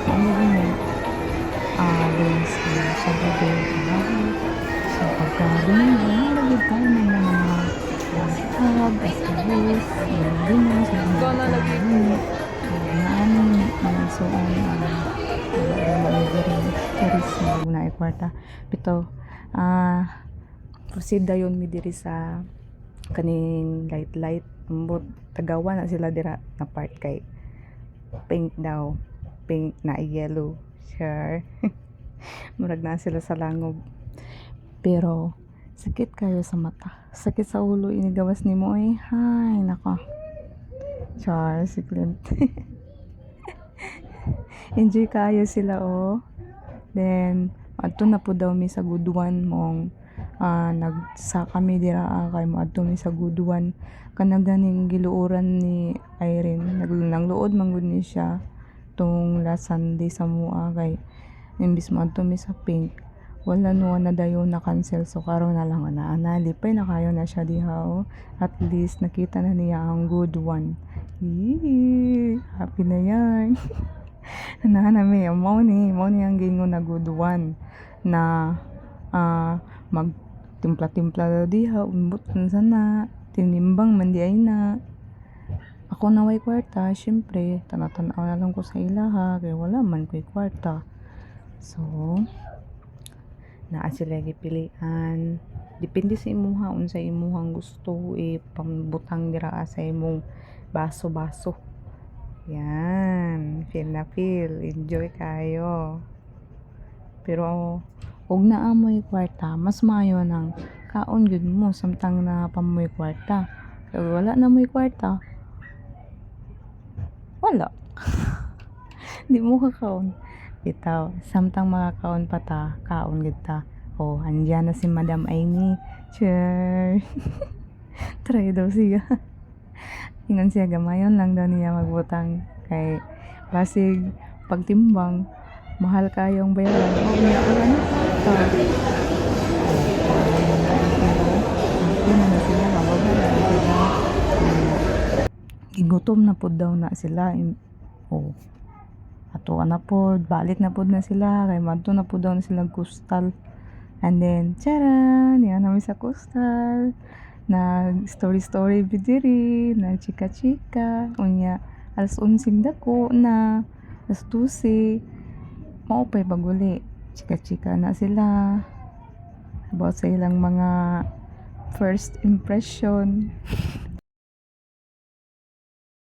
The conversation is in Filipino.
ano yun alis sa gabi sa pagkaroon nalagid tayo ng mga hab asibis yun sa mga naanin so charis na kwarta pito proceed dayon mi diri sa kaning light ambot tagawa na sila dira na part kay pink daw pink na yellow sure murag na sila sa langob pero sakit kayo sa mata sakit sa ulo inigawas nimo ay hay nako char si Clint enjoy kayo sila then adto na po daw mi sa guduan mong nagsa kami dira kay mo adto mi sa guduan kanang ganing giluoran ni Irene nagluod man gud ni siya tong last Sunday sa mua kay imbis mo adto mi sa pink wala no na dayon na cancel so karon na lang na nalipay na kayo na siya diha at least nakita na niya ang good one. Yee, happy na yan. Nahanami mo ni ang gingon na good one na mag timpla-timpla diha umbot sana tinimbang man di ay na ako na way kwarta syempre tanatan-aw na lang ko sa ilaha kay wala man ko'y kwarta so naa sila gipilian depende sa imuha unsa imuhang gusto pambutang dira sa imong baso yan feel na feel enjoy kayo pero og naamoy kwarta mas maayo nang kaon gyud mo samtang na pamoy kwarta kay wala na moy kwarta wala di mo kakaon bitaw samtang makakaon pa ta kaon gid ta andyan na si Madam Amy sure try daw siya ingon siya gamayon lang daw niya magbutang kay basig pagtimbang mahal kayong bayaran niya ano gigutom na pod daw na sila ato na pod balik na pod na sila kay madto na pod daw na silang coastal and then charan yan namin sa coastal na story bidiri na chika unya alas 11 dako na alas 12 mao pay baguli chika na sila about sa ilang mga first impression